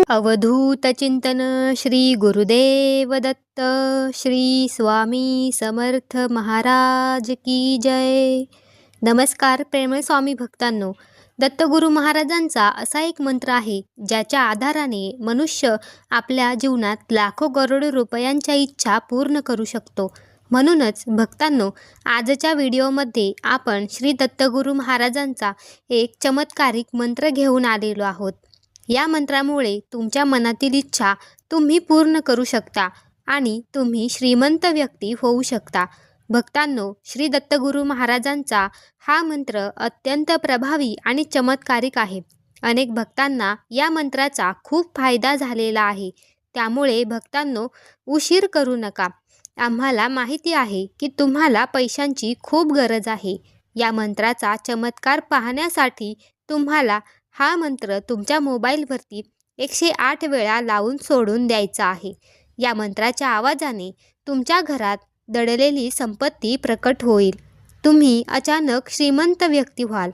अवधूत चिंतन श्री गुरुदेव दत्त श्री स्वामी समर्थ महाराज की जय। नमस्कार प्रेमळ स्वामी भक्तांनो, दत्तगुरु महाराजांचा असा एक मंत्र आहे ज्याच्या आधाराने मनुष्य आपल्या जीवनात लाखो करोडो रुपयांच्या इच्छा पूर्ण करू शकतो। म्हणूनच भक्तांनो, आजच्या व्हिडिओमध्ये आपण श्री दत्तगुरु महाराजांचा एक चमत्कारिक मंत्र घेऊन आलेलो आहोत। या मंत्रामुळे तुमच्या मनातील इच्छा तुम्ही पूर्ण करू शकता आणि तुम्ही श्रीमंत व्यक्ती होऊ शकता। भक्तांनो, श्री दत्तगुरु महाराजांचा हा मंत्र अत्यंत प्रभावी आणि चमत्कारिक आहे। अनेक भक्तांना या मंत्राचा खूप फायदा झालेला आहे। त्यामुळे भक्तांनो, उशीर करू नका। आम्हाला माहिती आहे की तुम्हाला पैशांची खूप गरज आहे। या मंत्राचा चमत्कार पाहण्यासाठी तुम्हाला हा मंत्र तुमच्या मोबाईलवरती 108 वेळा लावून सोडून द्यायचा आहे। या मंत्राच्या आवाजाने तुमच्या घरात दडलेली संपत्ती प्रकट होईल। तुम्ही अचानक श्रीमंत व्यक्ती व्हाल।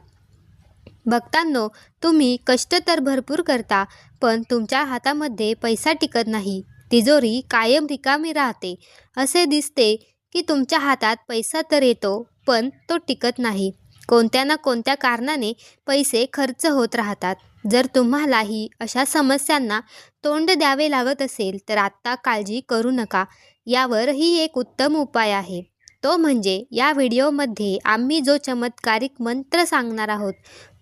भक्तांनो, तुम्ही कष्ट तर भरपूर करता, पण तुमच्या हातामध्ये पैसा टिकत नाही। तिजोरी कायम रिकामी राहते। असे दिसते की तुमच्या हातात पैसा तर येतो, पण तो टिकत नाही। कोणत्या ना कोणत्या कारणाने पैसे खर्च होत राहतात। जर तुम्हालाही अशा समस्यांना तोंड द्यावे लागत असेल तर आत्ता काळजी करू नका। यावरही एक उत्तम उपाय आहे। तो म्हणजे या व्हिडिओमध्ये आम्ही जो चमत्कारिक मंत्र सांगणार आहोत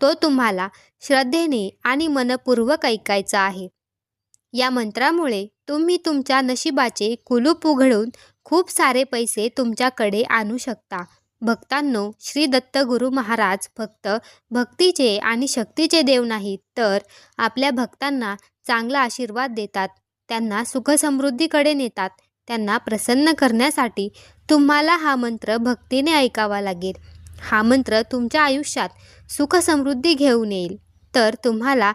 तो तुम्हाला श्रद्धेने आणि मनपूर्वक ऐकायचा आहे। या मंत्रामुळे तुम्ही तुमच्या नशिबाचे कुलूप उघडून खूप सारे पैसे तुमच्याकडे आणू शकता। भक्तांनो, श्री दत्तगुरु महाराज फक्त भक्तीचे आणि शक्तीचे देव नाहीत, तर आपल्या भक्तांना चांगला आशीर्वाद देतात, त्यांना सुखसमृद्धीकडे नेतात। त्यांना प्रसन्न करण्यासाठी तुम्हाला हा मंत्र भक्तीने ऐकावा लागेल। हा मंत्र तुमच्या आयुष्यात सुखसमृद्धी घेऊन येईल, तर तुम्हाला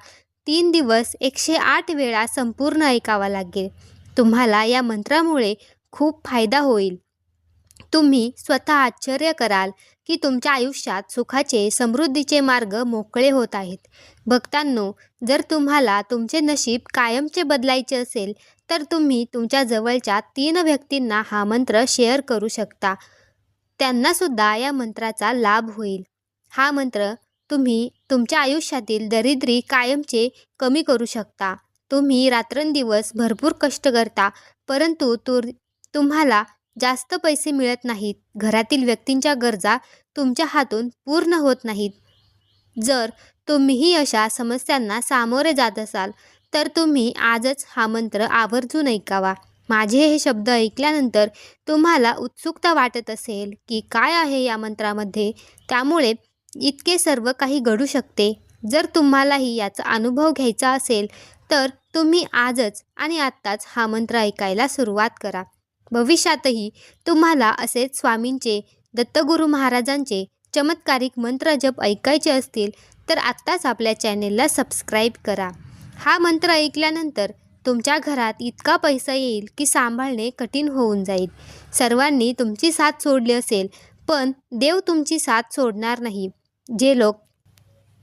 3 दिवस 108 वेळा संपूर्ण ऐकावा लागेल। तुम्हाला या मंत्रामुळे खूप फायदा होईल। तुम्ही स्वतः आश्चर्य कराल की तुमच्या आयुष्यात सुखाचे समृद्धीचे मार्ग मोकळे होत आहेत। भक्तांनो, जर तुम्हाला तुमचे नशीब कायमचे बदलायचे असेल तर तुम्ही तुमच्या जवळच्या 3 व्यक्तींना हा मंत्र शेअर करू शकता। त्यांनासुद्धा या मंत्राचा लाभ होईल। हा मंत्र तुम्ही तुमच्या आयुष्यातील दरिद्री कायमचे कमी करू शकता। तुम्ही रात्रंदिवस भरपूर कष्ट करता, परंतु तुम्हाला जास्त पैसे मिळत नाहीत। घरातील व्यक्तींच्या गरजा तुमच्या हातून पूर्ण होत नाहीत। जर तुम्हीही अशा समस्यांना सामोरे जात असाल तर तुम्ही आजच हा मंत्र आवर्जून ऐकावा। माझे हे शब्द ऐकल्यानंतर तुम्हाला उत्सुकता वाटत असेल की काय आहे या मंत्रामध्ये, त्यामुळे इतके सर्व काही घडू शकते। जर तुम्हालाही याचा अनुभव घ्यायचा असेल तर तुम्ही आजच आणि आत्ताच हा मंत्र ऐकायला सुरुवात करा। भविष्यातही तुम्हाला असेच स्वामींचे, दत्तगुरु महाराजांचे चमत्कारिक मंत्र जप ऐकायचे असतील तर आत्ताच आपल्या चॅनेलला सबस्क्राईब करा। हा मंत्र ऐकल्यानंतर तुमच्या घरात इतका पैसा येईल की सांभाळणे कठीण होऊन जाईल। सर्वांनी तुमची साथ सोडली असेल, पण देव तुमची साथ सोडणार नाही। जे लोक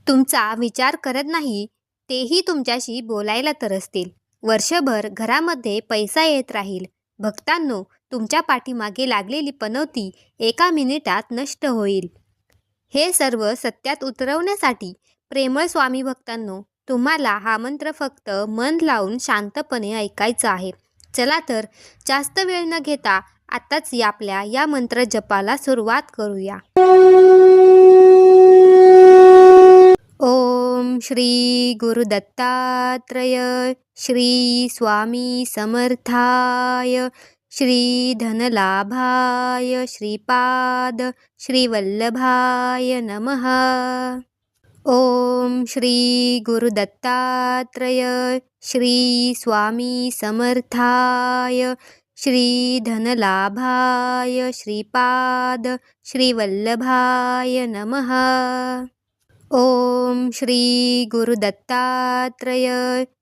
तुमचा विचार करत नाही तेही तुमच्याशी बोलायला तरसतील। वर्षभर घरामध्ये पैसा येत राहील। भक्तांनो, तुमच्या पाठीमागे लागलेली पनौती एका मिनिटात नष्ट होईल। हे सर्व सत्यात उतरवण्यासाठी प्रेमळ स्वामी भक्तांनो, तुम्हाला हा मंत्र फक्त मन लावून शांतपणे ऐकायचा आहे। चला तर जास्त वेळ न घेता आत्ताच आपल्या या मंत्र जपाला सुरुवात करूया। ओम श्री गुरु दत्तात्रय श्री स्वामी समर्थाय श्री धनलाभाय श्रीपाद श्रीवल्लभाय नमः। ओम श्री गुरु दत्तात्रय श्री स्वामी समर्थाय श्री धनलाभाय श्रीपाद श्रीवल्लभाय नमः। ओम श्री गुरु दत्तात्रय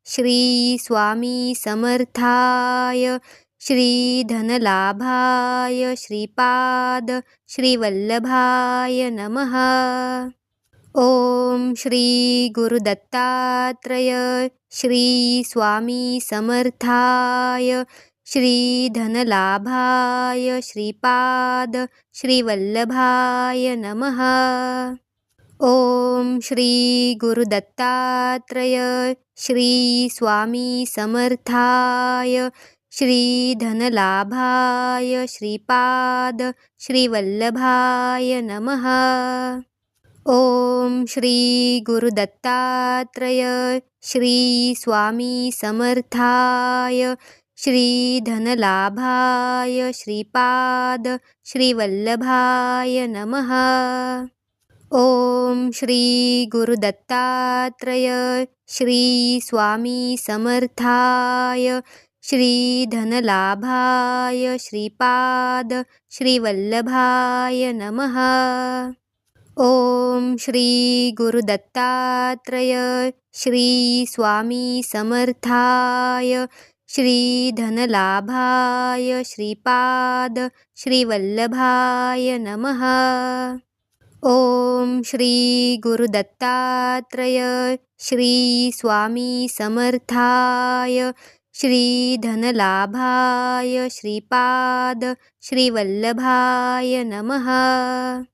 श्री स्वामी समर्थाय श्री धनलाभाय श्रीपाद श्रीवल्लभाय नमः। ओम श्री गुरुदत्तात्रय श्री स्वामी समर्थाय श्री धनलाभाय श्रीपाद श्रीवल्लभाय नमः। ओम श्री गुरुदत्तात्रय श्री स्वामी समर्थाय श्री धनलाभाय श्रीपाद श्रीवल्लभाय नमः। ओम श्री गुरुदत्तात्रय श्री स्वामी समर्थाय श्री धनलाभाय श्रीपाद श्रीवल्लभाय नमः। ओम श्री गुरुदत्तात्रय श्री स्वामी समर्थाय श्री धनलाभाय श्रीपाद श्रीवल्लभाय नमः। ओम श्री गुरुदत्तात्रय श्री स्वामी समर्थाय श्री धनलाभाय श्रीपाद श्रीवल्लभाय नमः। ओम श्री गुरुदत्तात्रय श्री स्वामी समर्थाय श्री धनलाभाय श्रीपाद श्रीवल्लभाय नमः।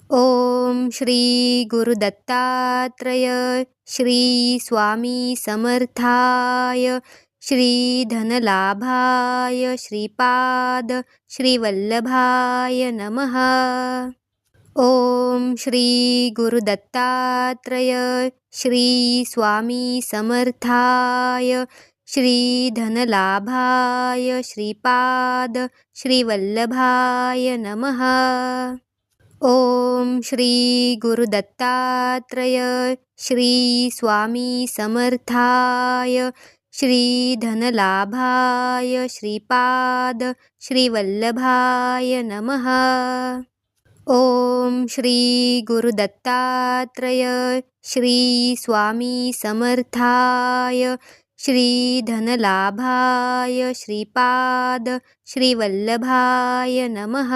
ओम श्री गुरुदत्तात्रय श्री स्वामी समर्थाय श्री धनलाभाय श्रीपाद श्रीवल्लभाय नमः। ओम श्री गुरुदत्तात्रय श्री स्वामी समर्थाय श्री धनलाभाय श्रीपाद श्रीवल्लभाय नमः। ओम श्री गुरुदत्तात्रय श्री स्वामी समर्थाय श्री धनलाभाय श्रीपाद श्रीवल्लभाय नमः। ओम श्री गुरुदत्तात्रय श्री स्वामी समर्थाय श्री धनलाभाय श्रीपाद श्रीवल्लभाय नमः। ओम श्री गुरुदत्तात्रय श्री स्वामी समर्थाय श्री धनलाभाय श्रीपाद श्रीवल्लभाय नमः।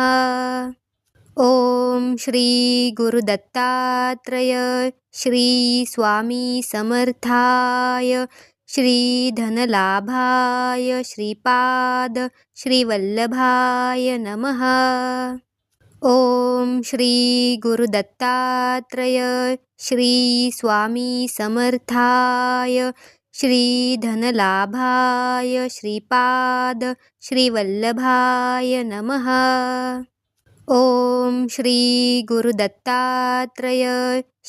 ओम श्री गुरुदत्तात्रय श्री स्वामी समर्थाय श्री धनलाभाय श्रीपाद श्रीवल्लभाय नमः। ओम श्री गुरुदत्तात्रय श्री स्वामी समर्थाय श्री धनलाभाय श्रीपाद श्रीवल्लभाय नमः। ओम श्री गुरुदत्तात्रय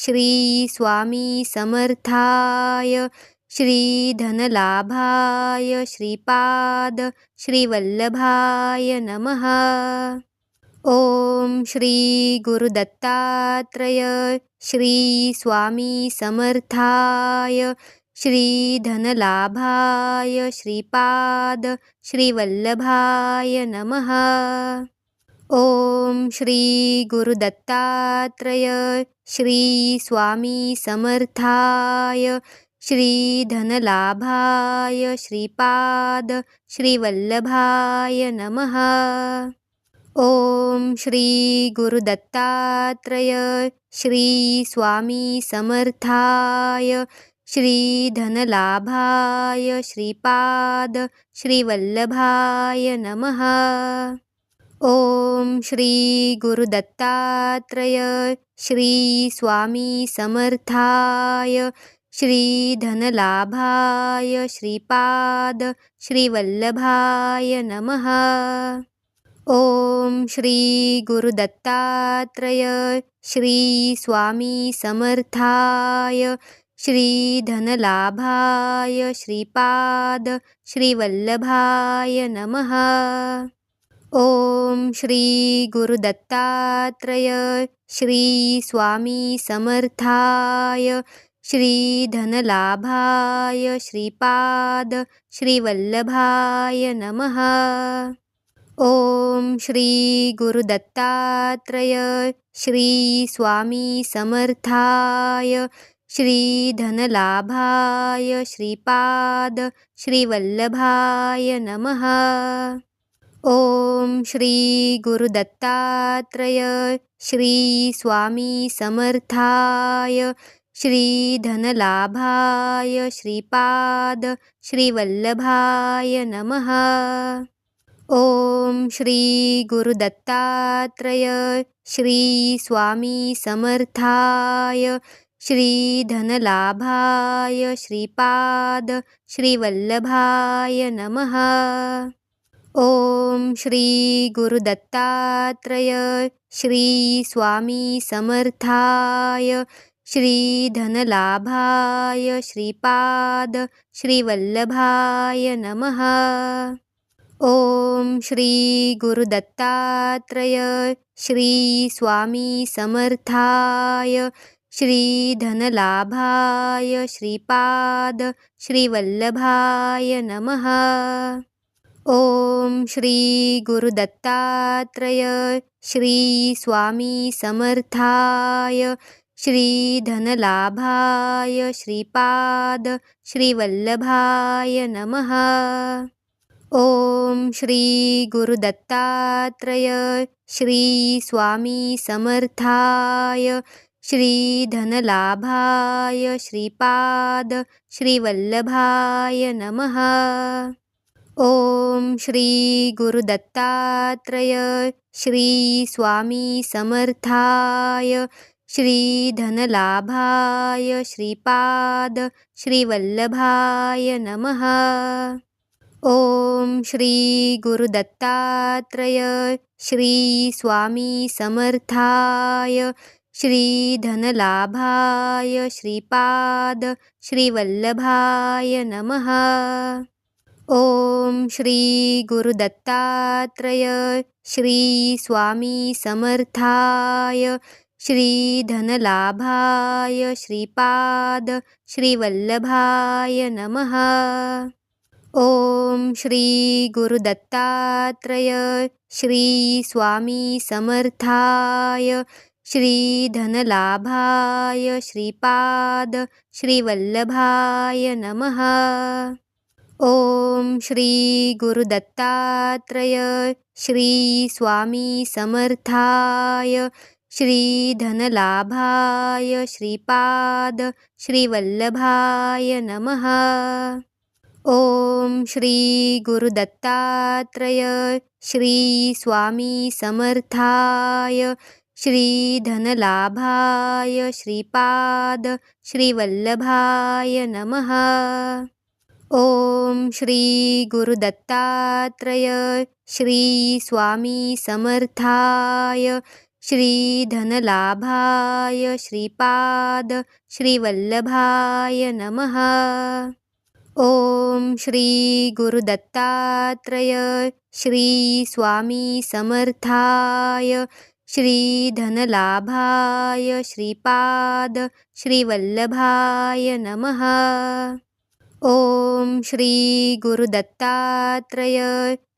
श्री स्वामी समर्थाय श्री धनलाभाय श्रीपाद श्रीवल्लभाय नमः। ओम श्री गुरुदत्तात्रय श्री स्वामी समर्थाय श्री धनलाभाय श्रीपाद श्रीवल्लभाय नमः। ओम श्री गुरुदत्तात्रय श्री स्वामी समर्थाय श्री धनलाभाय श्रीपाद श्रीवल्लभाय नमः। ओम श्री गुरुदत्तात्रय श्री स्वामी समर्थाय श्री धनलाभाय श्रीपाद श्रीवल्लभाय नमः। ओम श्री गुरुदत्तात्रय श्री स्वामी समर्थाय श्री धनलाभाय श्रीपाद श्रीवल्लभाय नमः। ओम श्री गुरुदत्तात्रय श्री स्वामी समर्थाय ओम श्री गुरुदत्तात्रय श्री स्वामी समर्थाय श्री धनलाभाय श्रीपाद श्रीवल्लभाय नमः। ओम श्री गुरुदत्तात्रय श्री स्वामी समर्थाय श्री धनलाभाय श्रीपाद श्रीवल्लभाय नमः। ओम श्री गुरुदत्तात्रय श्री स्वामी समर्थाय श्री धनलाभाय श्रीपाद श्रीवल्लभाय नमः। ओम श्री गुरुदत्तात्रय श्री स्वामी समर्थाय श्री धनलाभाय श्रीपाद श्रीवल्लभाय नमः। ओम श्री गुरुदत्तात्रय श्री स्वामी समर्थाय श्री धनलाभाय श्रीपाद श्रीवल्लभाय नमः। ओम श्री गुरुदत्तात्रय श्री स्वामी समर्थाय श्री धनलाभाय श्रीपाद श्रीवल्लभाय नमः। ओम श्री गुरुदत्तात्रय श्री स्वामी समर्थाय श्री धनलाभाय श्रीपाद श्रीवल्लभाय नमः। ओम श्री गुरुदत्तात्रय श्री स्वामी समर्थाय श्री धनलाभाय श्रीपाद श्रीवल्लभाय नमः। ओम श्री गुरुदत्तात्रय श्री स्वामी समर्थाय श्री धनलाभाय श्रीपाद श्रीवल्लभाय नमः। ओम श्री गुरुदत्तात्रय श्री स्वामी समर्थाय श्री धनलाभाय श्रीपाद श्रीवल्लभाय नमः। ओम श्री गुरुदत्तात्रय श्री स्वामी समर्थाय श्री धनलाभाय श्रीपाद श्रीवल्लभाय नमः। ओम श्री गुरुदत्तात्रय श्री स्वामी समर्थाय श्री धनलाभाय श्रीपाद श्रीवल्लभाय नमः। ओम श्री गुरुदत्तात्रय श्री स्वामी समर्थाय श्री धनलाभाय श्रीपाद श्रीवल्लभाय नमः। ओम श्री गुरुदत्तात्रय श्री स्वामी समर्थाय श्री धनलाभाय श्रीपाद श्रीवल्लभाय नमः। ओम श्री गुरुदत्तात्रय श्री स्वामी समर्थाय श्री धनलाभाय श्रीपाद श्रीवल्लभाय नमः। ओम श्री गुरुदत्तात्रय श्री स्वामी समर्थाय श्री धनलाभाय श्रीपाद श्रीवल्लभाय नमः। ओम श्री गुरुदत्तात्रय श्री स्वामी समर्थाय श्री धनलाभाय श्रीपाद श्रीवल्लभाय नमः। ओम श्री गुरुदत्तात्रय श्री स्वामी समर्थाय श्री धनलाभाय श्रीपाद श्रीवल्लभाय नमः। ओम श्री गुरुदत्तात्रय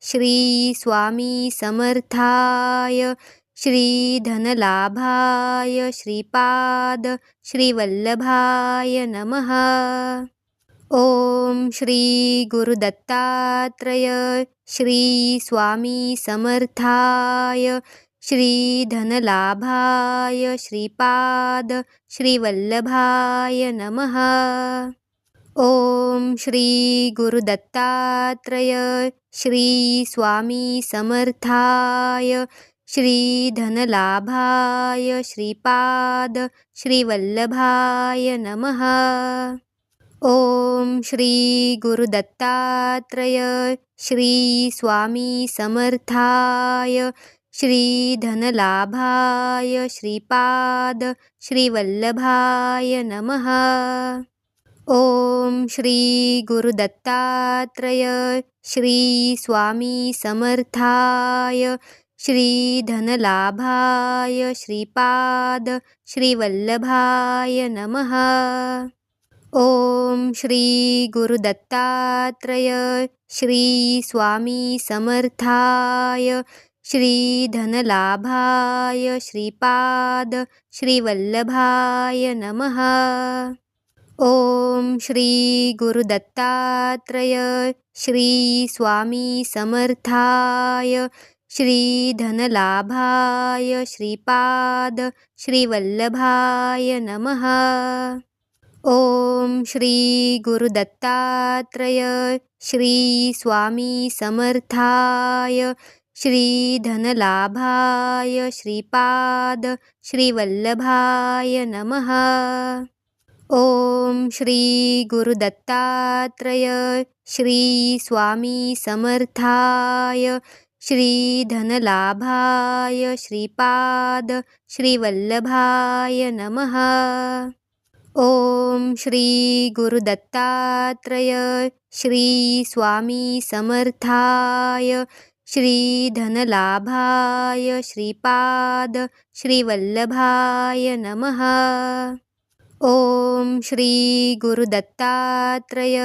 श्री स्वामी समर्थाय श्री धनलाभाय श्रीपाद श्रीवल्लभाय नमः। ओम श्री गुरुदत्तात्रय श्री स्वामी समर्थाय श्री धनलाभाय श्रीपाद श्रीवल्लभाय नमः। ओम श्री गुरुदत्तात्रय श्री स्वामी समर्थाय श्री धनलाभाय श्रीपाद श्रीवल्लभाय नमः। ओम श्री गुरुदत्तात्रय श्री स्वामी समर्थाय श्री धनलाभाय श्रीपाद श्रीवल्लभाय नमः। ओम श्री गुरुदत्तात्रय श्री स्वामी समर्थाय श्री धनलाभाय श्रीपाद श्रीवल्लभाय नमः। ओम श्री गुरुदत्तात्रय श्री स्वामी समर्थाय श्री धनलाभाय श्रीपाद श्रीवल्लभाय नमः। ओम श्री गुरुदत्तात्रय श्री स्वामी समर्थाय श्री धनलाभाय श्रीपाद श्रीवल्लभाय नमः। ओम श्री गुरुदत्तात्रय श्री स्वामी समर्थाय श्री धनलाभाय श्रीपाद श्रीवल्लभाय नमः। ओम श्री गुरुदत्तात्रय श्री स्वामी समर्थाय श्री धनलाभाय श्रीपाद श्रीवल्लभाय नमः। ओम श्री गुरुदत्तात्रय श्री स्वामी समर्थाय श्री धनलाभाय श्रीपाद श्रीवल्लभाय नमः। ओम श्री गुरुदत्तात्रय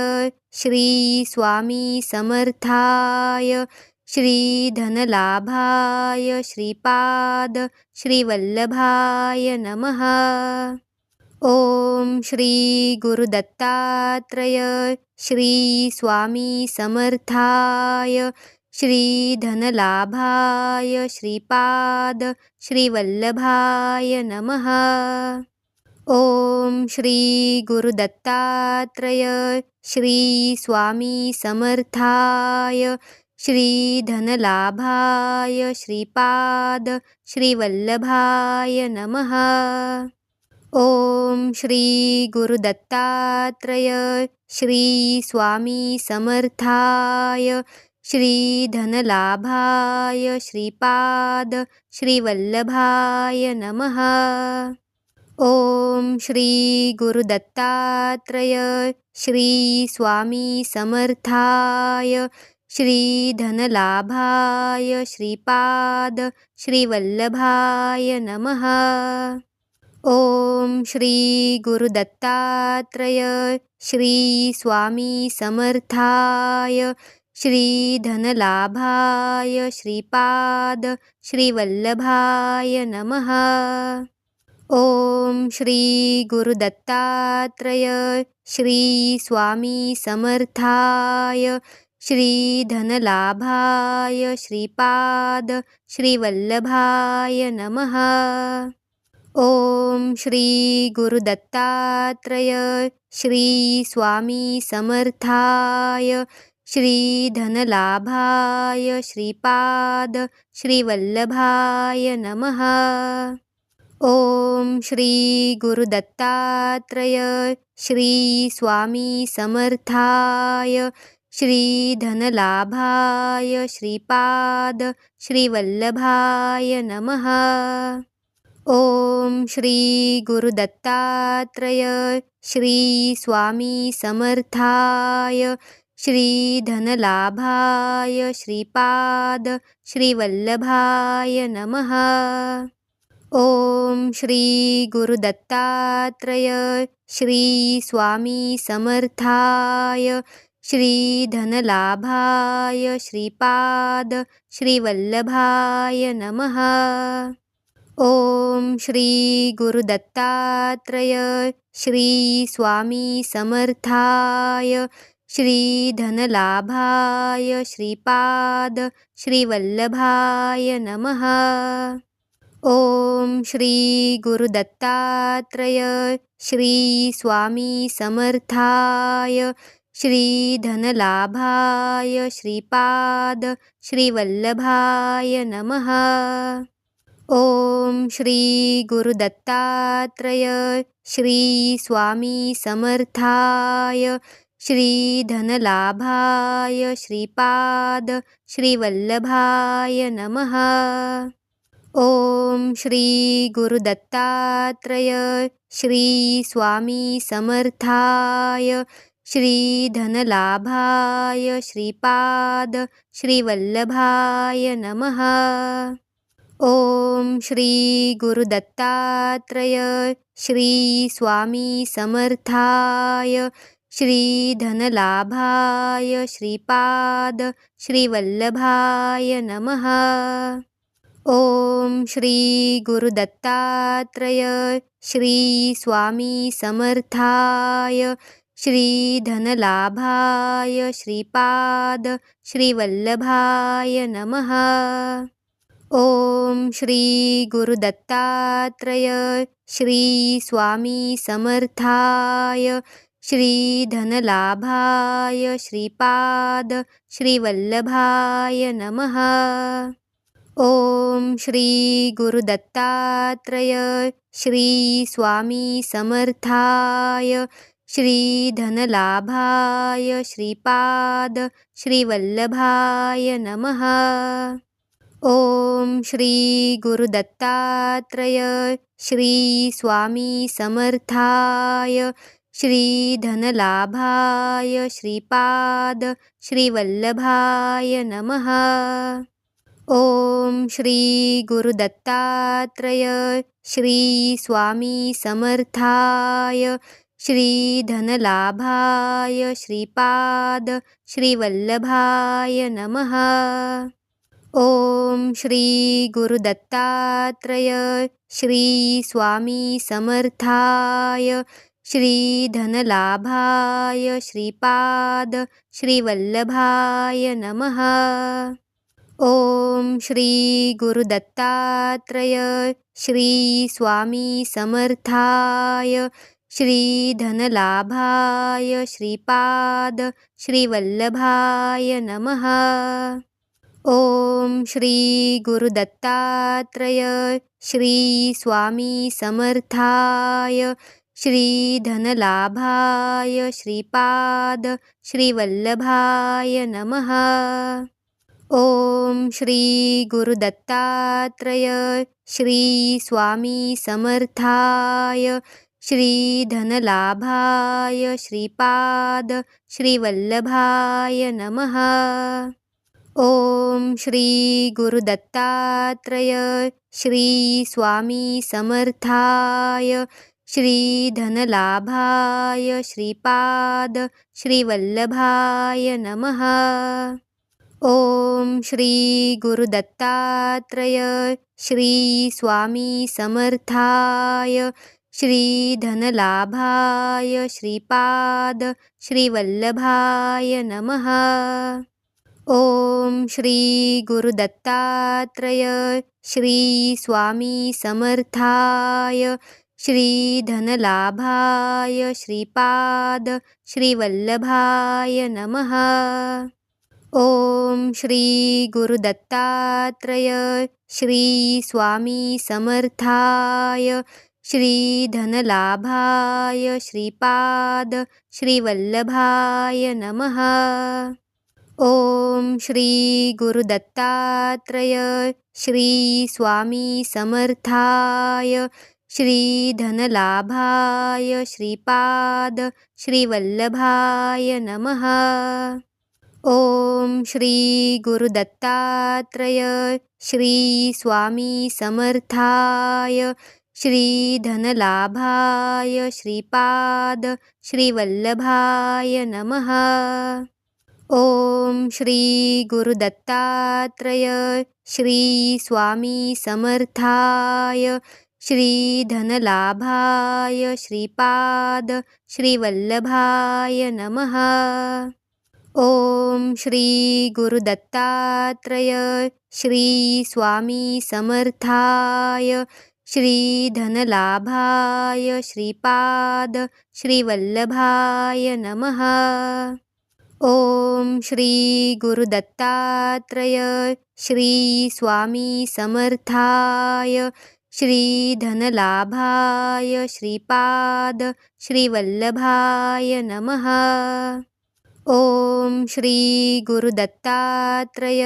श्री स्वामी समर्थाय श्री धनलाभाय श्रीपाद श्रीवल्लभाय नमः। ओम श्री गुरुदत्तात्रय श्री स्वामी समर्थाय श्री धनलाभाय श्रीपाद श्रीवल्लभाय नमः। ओम श्री गुरुदत्तात्रय श्री स्वामी समर्थाय श्री धनलाभाय श्रीपाद श्रीवल्लभाय नमः। ओम श्री गुरुदत्तात्रय श्री स्वामी समर्थाय श्री धनलाभाय श्रीपाद श्रीवल्लभाय नमः। ओम श्री गुरुदत्तात्रय श्री स्वामी समर्थाय श्री धनलाभाय श्रीपाद श्रीवल्लभाय नमः। ओम श्री गुरुदत्तात्रय श्री स्वामी समर्थाय श्री धनलाभाय श्रीपाद श्रीवल्लभाय नमः। ओम श्री गुरुदत्तात्रय श्री स्वामी समर्थाय श्री धनलाभाय श्रीपाद श्रीवल्लभाय नमः। ओम श्री गुरुदत्तात्रय श्री स्वामी समर्थाय श्री धनलाभाय श्रीपाद श्रीवल्लभाय नमः। ओम श्री गुरुदत्तात्रय श्री स्वामी समर्थाय श्री धनलाभाय श्रीपाद श्रीवल्लभाय नमः। ओम श्री गुरुदत्तात्रय श्री स्वामी समर्थाय श्री धनलाभाय श्रीपाद श्रीवल्लभाय नमः। ओम श्री गुरुदत्तात्रय श्री स्वामी समर्थाय श्री धनलाभाय श्रीपाद श्रीवल्लभाय नमः। ओम श्री गुरुदत्तात्रय श्री स्वामी समर्थाय श्री धनलाभाय श्रीपाद श्रीवल्लभाय नमः। ओम श्री गुरुदत्तात्रय श्री स्वामी समर्थाय श्री धनलाभाय श्रीपाद श्रीवल्लभाय नमः। ओम श्री गुरुदत्तात्रय श्री स्वामी समर्थाय श्री धनलाभाय श्रीपाद श्रीवल्लभाय नमः। ओम श्री गुरुदत्तात्रय श्री स्वामी समर्थाय श्री धनलाभाय श्रीपाद श्रीवल्लभाय नमः। ओम श्री गुरुदत्तात्रय श्री स्वामी समर्थाय श्री धनलाभाय श्रीपाद श्रीवल्लभाय नमः। ओम श्री गुरुदत्तात्रय श्री स्वामी समर्थाय श्री धनलाभाय श्रीपाद श्रीवल्लभाय नमः। ओम श्री गुरुदत्तात्रय श्री स्वामी समर्थाय श्री धनलाभाय श्रीपाद श्रीवल्लभाय नमः। ओम श्री गुरुदत्तात्रय श्री स्वामी समर्थाय श्री धनलाभाय श्रीपाद श्रीवल्लभाय नमः। ओम श्री गुरुदत्तात्रय श्री स्वामी समर्थाय श्री धनलाभाय श्रीपाद श्रीवल्लभाय नमः। ओम श्री गुरुदत्तात्रय श्री स्वामी समर्थाय श्री धनलाभाय श्रीपाद श्रीवल्लभाय नमः। ओम श्री गुरुदत्तात्रय श्री स्वामी समर्थाय श्री धनलाभाय श्रीपाद श्रीवल्लभाय नमः। ओम श्री गुरुदत्तात्रय श्री स्वामी समर्थाय श्री धनलाभाय श्रीपाद श्रीवल्लभाय नमः। ओम श्री गुरुदत्तात्रय श्री स्वामी समर्थाय श्री धनलाभाय श्रीपाद श्रीवल्लभाय नमः। ओम श्री गुरुदत्तात्रय श्री स्वामी समर्थाय श्री धनलाभाय श्रीपाद श्रीवल्लभाय नमः। ओम श्री गुरुदत्तात्रय श्री स्वामी समर्थाय श्री धनलाभाय श्रीपाद श्रीवल्लभाय नमः। ओम श्री गुरुदत्तात्रय श्री स्वामी समर्थाय श्री धनलाभाय श्रीपाद श्रीवल्लभाय नमः। ओम श्री गुरुदत्तात्रय श्री स्वामी समर्थाय श्री धनलाभाय श्रीपाद श्रीवल्लभाय नमः। ओम श्री गुरुदत्तात्रय श्री स्वामी समर्थाय श्री धनलाभाय श्रीपाद श्रीवल्लभाय नमः। ओम श्री गुरुदत्तात्रय श्री स्वामी समर्थाय श्री धनलाभाय श्रीपाद श्रीवल्लभाय नमः। ओम श्री गुरुदत्तात्रय श्री स्वामी समर्थाय श्री धनलाभाय श्रीपाद श्रीवल्लभाय नमः। ओम श्री गुरुदत्तात्रय श्री स्वामी समर्थाय श्री धनलाभाय श्रीपाद श्रीवल्लभाय नमः। ओम श्री गुरुदत्तात्रय श्री स्वामी समर्थाय श्री धनलाभाय श्रीपाद श्रीवल्लभाय नमः। ओम श्री गुरुदत्तात्रय श्री स्वामी समर्थाय श्री धनलाभाय श्रीपाद श्रीवल्लभाय नमः। ओम श्री गुरुदत्तात्रय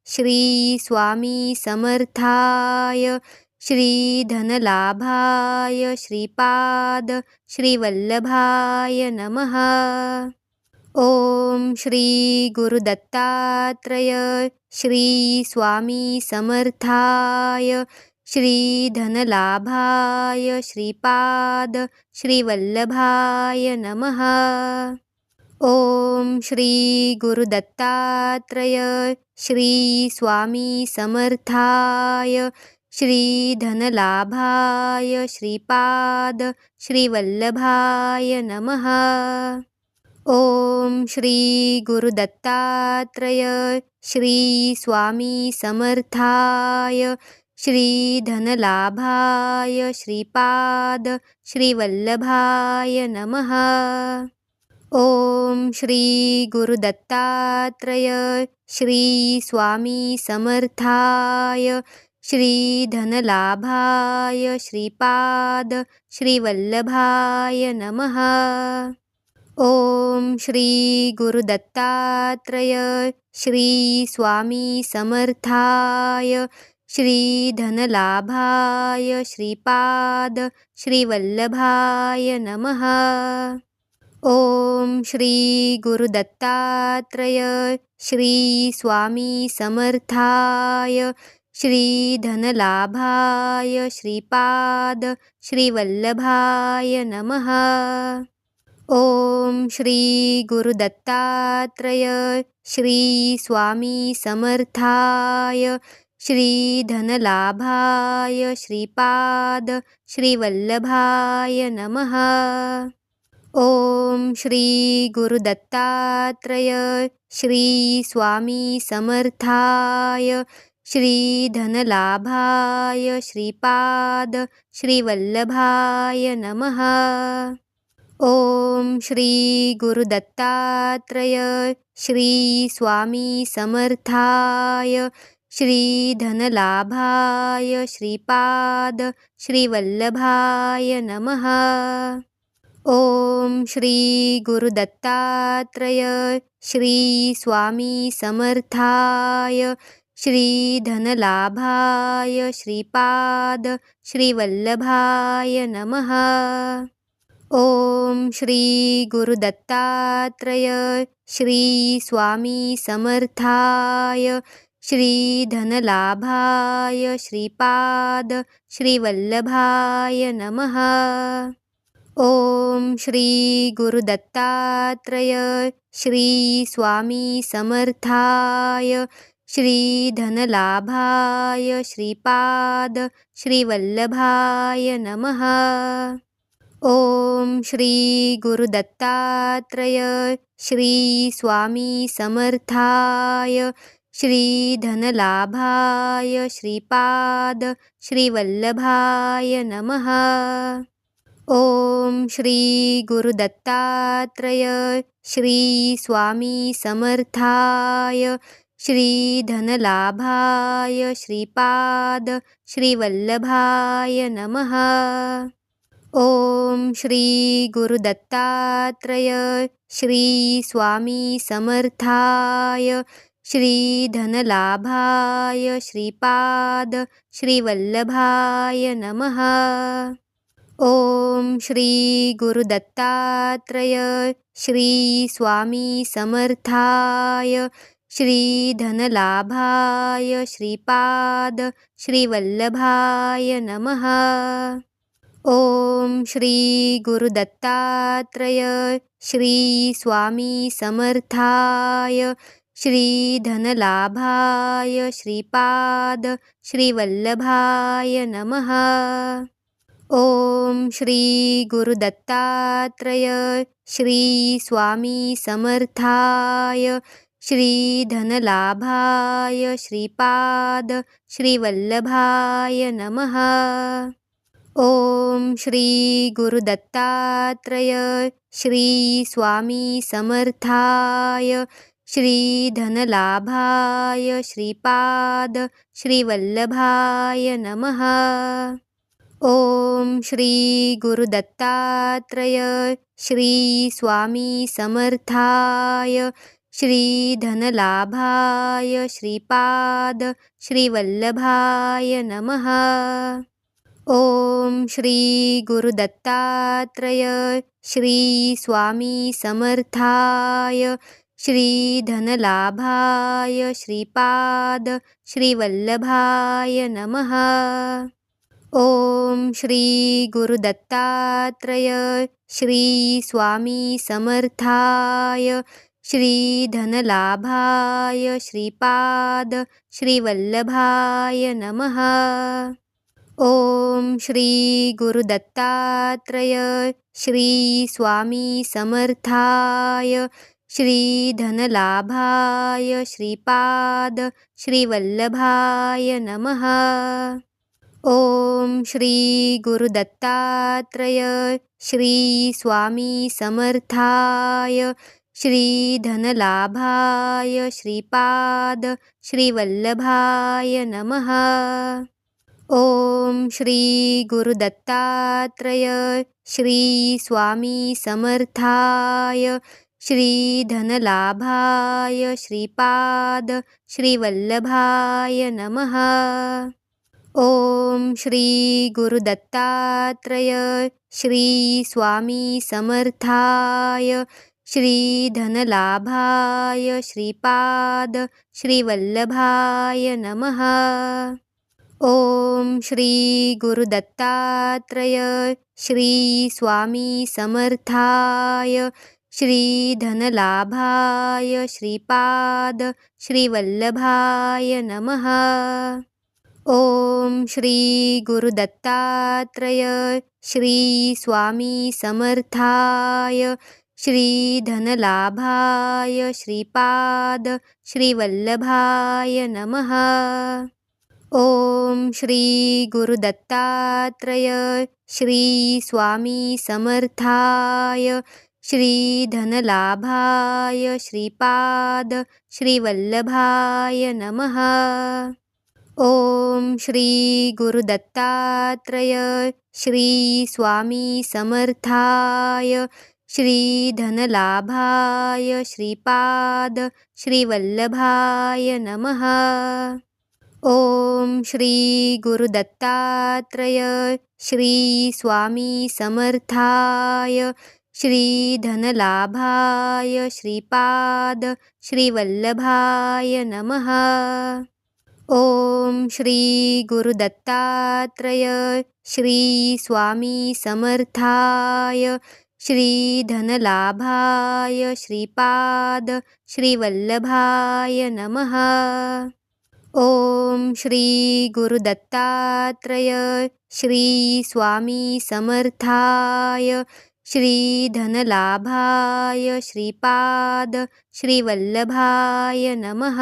श्री स्वामी समर्थाय श्री धनलाभाय श्रीपाद श्रीवल्लभाय नमः। ओम श्री गुरुदत्तात्रय श्री स्वामी समर्थाय श्री धनलाभाय श्रीपाद श्रीवल्लभाय नमः। ओम श्री गुरुदत्तात्रय श्री स्वामी समर्थाय श्री धनलाभाय श्रीपाद श्रीवल्लभाय नमः। ओम श्री गुरुदत्तात्रय श्री स्वामी समर्थाय श्री धनलाभाय श्रीपाद श्रीवल्लभाय नमः। ओम श्री गुरुदत्तात्रय श्री स्वामी समर्थाय श्री धनलाभाय श्रीपाद श्रीवल्लभाय नमः। ओम श्री गुरुदत्तात्रय श्री स्वामी समर्थाय श्री धनलाभाय श्रीपाद श्रीवल्लभाय नमः। ओम श्री गुरुदत्तात्रय श्री स्वामी समर्थाय श्री धनलाभाय श्रीपाद श्रीवल्लभाय नमः। ओम श्री गुरुदत्तात्रय श्री स्वामी समर्थाय श्री धनलाभाय श्रीपाद श्रीवल्लभाय नमः। ओम श्री गुरुदत्तात्रय श्री स्वामी समर्थाय श्री धनलाभाय श्रीपाद श्रीवल्लभाय नमः। ओम श्री गुरुदत्तात्रय श्री स्वामी समर्थाय श्री धनलाभाय श्रीपाद श्रीवल्लभाय नमः। ओम श्री गुरुदत्तात्रय श्री स्वामी समर्थाय श्री धनलाभाय श्रीपाद श्रीवल्लभाय नमः। ओम श्री गुरुदत्तात्रय श्री स्वामी समर्थाय श्री धनलाभाय श्रीपाद श्रीवल्लभाय नमः। ओम श्री गुरुदत्तात्रय श्री स्वामी समर्थाय श्री धनलाभाय श्रीपाद श्रीवल्लभाय नमः। ओम श्री गुरुदत्तात्रय श्री स्वामी समर्थाय श्री धनलाभाय श्रीपाद श्रीवल्लभाय नमः। ओम श्री गुरुदत्तात्रय श्री स्वामी समर्थाय श्री धनलाभाय श्रीपाद श्रीवल्लभाय नमः। ओम श्री गुरुदत्तात्रय श्री स्वामी समर्थाय श्री धनलाभाय श्रीपाद श्रीवल्लभाय नमः। ओम श्री गुरुदत्तात्रय श्री स्वामी समर्थाय श्री धनलाभाय श्रीपाद श्रीवल्लभाय नमः। ओम श्री गुरुदत्तात्रय श्री स्वामी समर्थाय श्री धनलाभाय श्रीपाद श्रीवल्लभाय नमः। ओम श्री गुरुदत्तात्रय श्री स्वामी समर्थाय श्री धनलाभाय श्रीपाद श्रीवल्लभाय नमः। ओम श्री गुरुदत्तात्रय श्री स्वामी समर्थाय श्री धनलाभाय श्रीपाद श्रीवल्लभाय नमः। ओम श्री गुरुदत्तात्रय श्री स्वामी समर्थाय श्री धनलाभाय श्रीपाद श्रीवल्लभाय नमः। ओम श्री गुरुदत्तात्रय श्री स्वामी समर्थाय श्री धनलाभाय श्रीपाद श्रीवल्लभाय नमः। ओम श्री गुरुदत्तात्रय श्री स्वामी समर्थाय श्री धनलाभाय श्रीपाद श्रीवल्लभाय नमः। ओम श्री गुरुदत्तात्रय श्री स्वामी समर्थाय श्री धनलाभाय श्रीपाद श्रीवल्लभाय नमः। ओम श्री गुरुदत्तात्रय श्री स्वामी समर्थाय श्री धनलाभाय श्रीपाद श्रीवल्लभाय नमः। ओम श्री गुरुदत्तात्रय श्री स्वामी समर्थाय श्री धनलाभाय श्रीपाद श्रीवल्लभाय नमः। ओम श्री गुरुदत्तात्रय श्री स्वामी समर्थाय श्री धनलाभाय श्रीपाद श्रीवल्लभाय नमः। ओम श्री गुरुदत्तात्रय श्री स्वामी समर्थाय श्री धनलाभाय श्रीपाद श्रीवल्लभाय नमः। ओम श्री गुरुदत्तात्रय श्री स्वामी समर्थाय श्री धनलाभाय श्रीपाद श्रीवल्लभाय नमः। ओम श्री गुरुदत्तात्रय श्री स्वामी समर्थाय श्री धनलाभाय श्रीपाद श्रीवल्लभाय नमः। ओम श्री गुरुदत्तात्रय श्री स्वामी समर्थाय श्री धनलाभाय श्रीपाद श्रीवल्लभाय नमः। ओम श्री गुरुदत्तात्रय श्री स्वामी समर्थाय श्री धनलाभाय श्रीपाद श्रीवल्लभाय नमः। ओम श्री गुरुदत्तात्रय श्री स्वामी समर्थाय श्री धनलाभाय श्रीपाद श्रीवल्लभाय नमः। ओम श्री गुरुदत्तात्रय श्री स्वामी समर्थाय श्री धनलाभाय श्रीपाद श्रीवल्लभाय नमः।